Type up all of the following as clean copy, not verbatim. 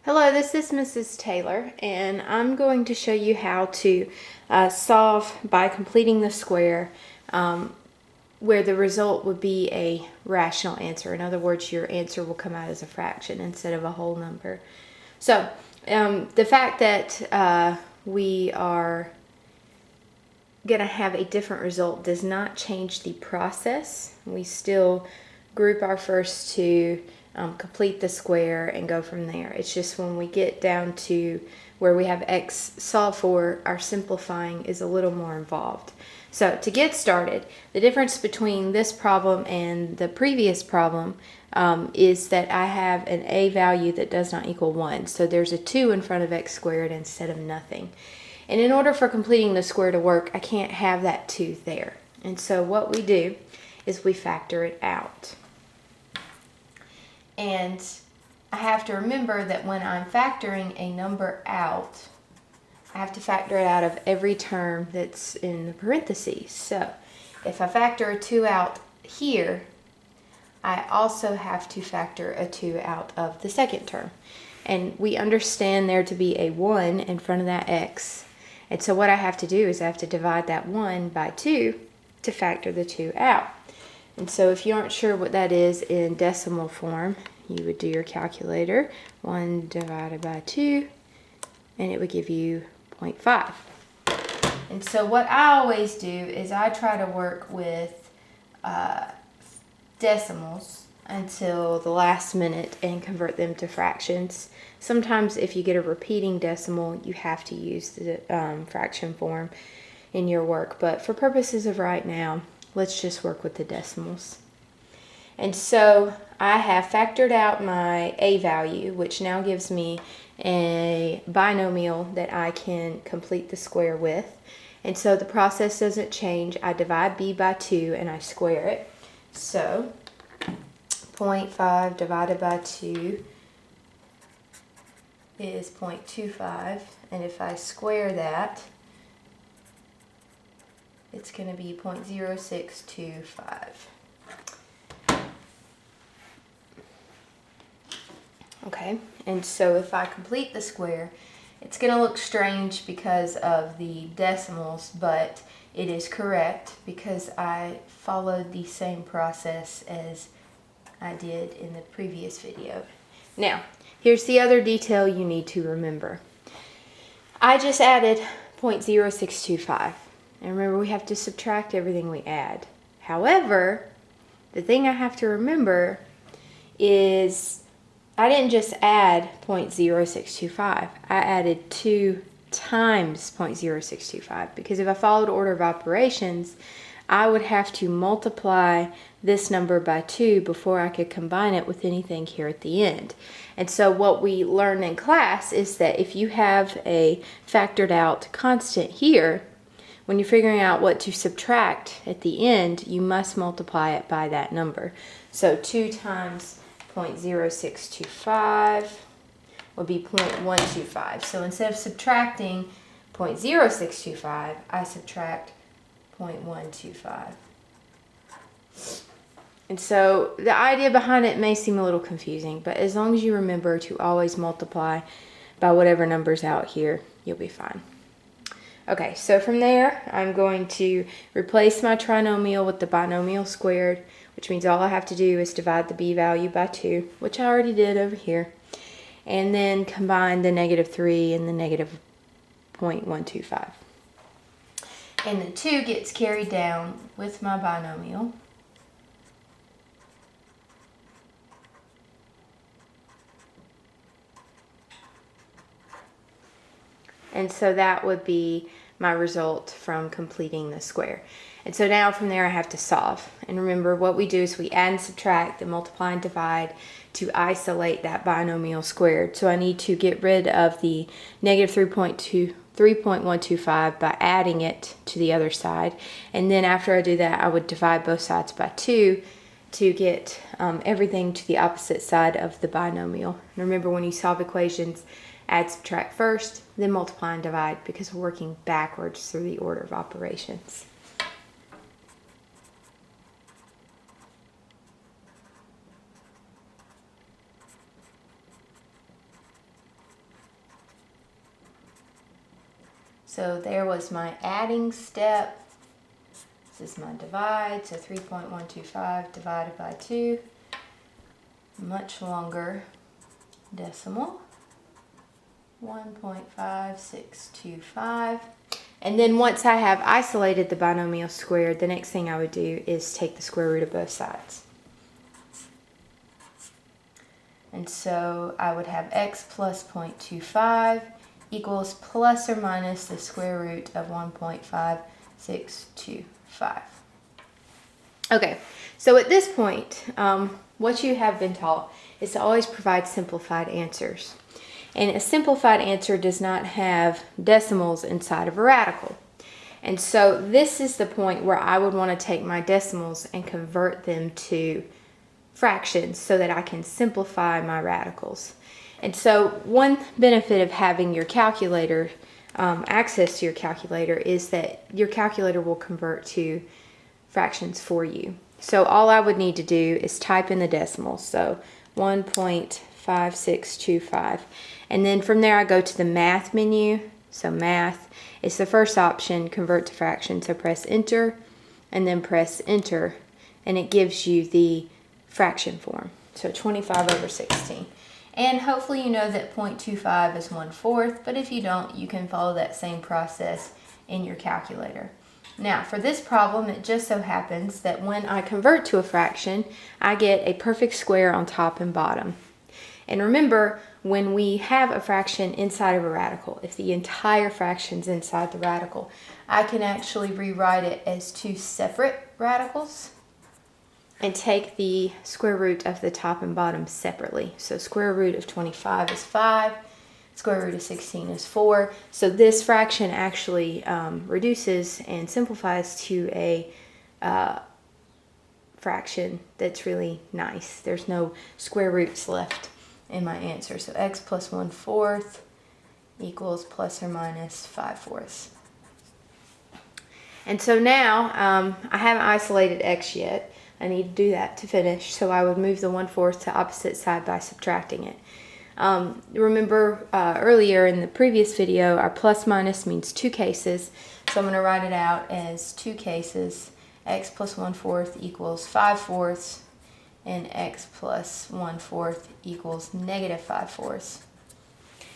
Hello, this is Mrs. Taylor, and I'm going to show you how to solve by completing the square where the result would be a rational answer. In other words, your answer will come out as a fraction instead of a whole number. So the fact that we are going to have a different result does not change the process. We still group our first two, complete the square, and go from there. It's just when we get down to where we have x solved for, our simplifying is a little more involved. So to get started, the difference between this problem and the previous problem is that I have an a value that does not equal 1. So there's a 2 in front of x squared instead of nothing. And in order for completing the square to work, I can't have that 2 there. And so what we do is we factor it out. And I have to remember that when I'm factoring a number out, I have to factor it out of every term that's in the parentheses. So if I factor a 2 out here, I also have to factor a 2 out of the second term. And we understand there to be a 1 in front of that x. And so what I have to do is I have to divide that 1 by 2 to factor the 2 out. And so if you aren't sure what that is in decimal form, you would do your calculator. 1 divided by 2, and it would give you 0.5. And so what I always do is I try to work with decimals until the last minute and convert them to fractions. Sometimes if you get a repeating decimal, you have to use the fraction form in your work. But for purposes of right now, let's just work with the decimals. And so I have factored out my a value, which now gives me a binomial that I can complete the square with. And so the process doesn't change. I divide b by 2 and I square it. So 0.5 divided by 2 is 0.25. And if I square that, it's going to be 0.0625. Okay, and so if I complete the square, it's going to look strange because of the decimals, but it is correct because I followed the same process as I did in the previous video. Now, here's the other detail you need to remember. I just added 0.0625. And remember, we have to subtract everything we add. However, the thing I have to remember is I didn't just add 0.0625. I added 2 times 0.0625 because if I followed order of operations, I would have to multiply this number by 2 before I could combine it with anything here at the end. And so what we learned in class is that if you have a factored out constant here, when you're figuring out what to subtract at the end, you must multiply it by that number. So 2 times 0.0625 would be 0.125. So instead of subtracting 0.0625, I subtract 0.125. And so the idea behind it may seem a little confusing, but as long as you remember to always multiply by whatever number's out here, you'll be fine. Okay, so from there, I'm going to replace my trinomial with the binomial squared, which means all I have to do is divide the b value by 2, which I already did over here, and then combine the -3 and the -0.125. And the 2 gets carried down with my binomial. And so that would be my result from completing the square. And so now from there I have to solve. And remember, what we do is we add and subtract and multiply and divide to isolate that binomial squared. So I need to get rid of the -3.125 by adding it to the other side. And then after I do that, I would divide both sides by 2 to get everything to the opposite side of the binomial. And remember, when you solve equations, add, subtract first, then multiply and divide because we're working backwards through the order of operations. So there was my adding step. This is my divide, so 3.125 divided by 2. Much longer decimal, 1.5625. And then once I have isolated the binomial squared, the next thing I would do is take the square root of both sides. And so I would have x plus 0.25 equals plus or minus the square root of 1.5625. Okay, so at this point, what you have been taught is to always provide simplified answers. And a simplified answer does not have decimals inside of a radical. And so this is the point where I would want to take my decimals and convert them to fractions so that I can simplify my radicals. And so one benefit of having your calculator, access to your calculator, is that your calculator will convert to fractions for you. So all I would need to do is type in the decimals, so 1.5625. And then from there I go to the math menu. So math is the first option, convert to fraction. So press enter and then press enter, and it gives you the fraction form. So 25 over 16. And hopefully you know that 0.25 is 1/4, but if you don't, you can follow that same process in your calculator. Now, for this problem, it just so happens that when I convert to a fraction, I get a perfect square on top and bottom. And remember, when we have a fraction inside of a radical, if the entire fraction's inside the radical, I can actually rewrite it as two separate radicals and take the square root of the top and bottom separately. So square root of 25 is 5. Square root of 16 is 4. So this fraction actually reduces and simplifies to a fraction that's really nice. There's no square roots left in my answer. So x plus 1/4 equals plus or minus 5/4. And so now I haven't isolated x yet. I need to do that to finish. So I would move the 1/4 to opposite side by subtracting it. Remember earlier in the previous video, our plus minus means two cases. So I'm going to write it out as two cases. X plus 1/4 equals 5/4, and x plus 1/4 equals negative 5/4.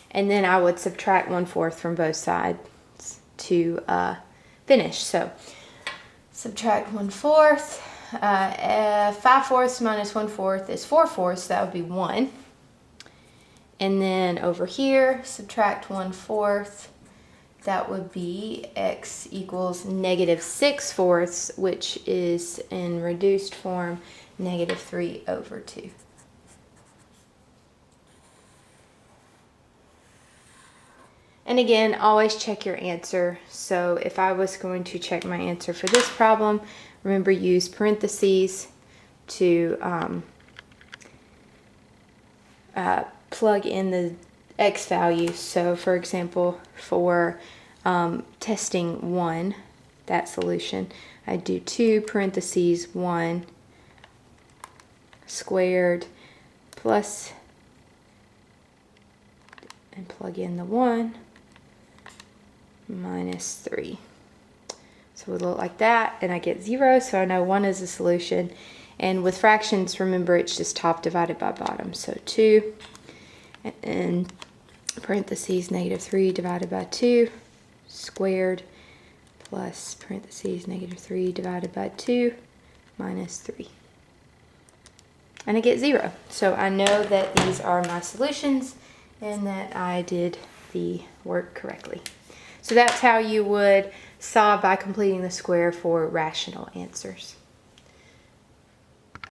And then I would subtract 1/4 from both sides to finish. So subtract 1/4. 5/4 minus 1/4 is 4/4, so that would be 1. And then over here, subtract 1/4, that would be x equals negative 6/4, which is in reduced form, negative 3/2. And again, always check your answer. So if I was going to check my answer for this problem, remember use parentheses to plug in the x value. So for example, for testing 1, that solution, I do 2 parentheses 1 squared plus, and plug in the 1 minus 3. So it would look like that, and I get 0, so I know 1 is the solution. And with fractions, remember it's just top divided by bottom. So 2, and parentheses negative 3 divided by 2 squared plus parentheses negative 3 divided by 2 minus 3. And I get 0. So I know that these are my solutions and that I did the work correctly. So that's how you would solve by completing the square for rational answers.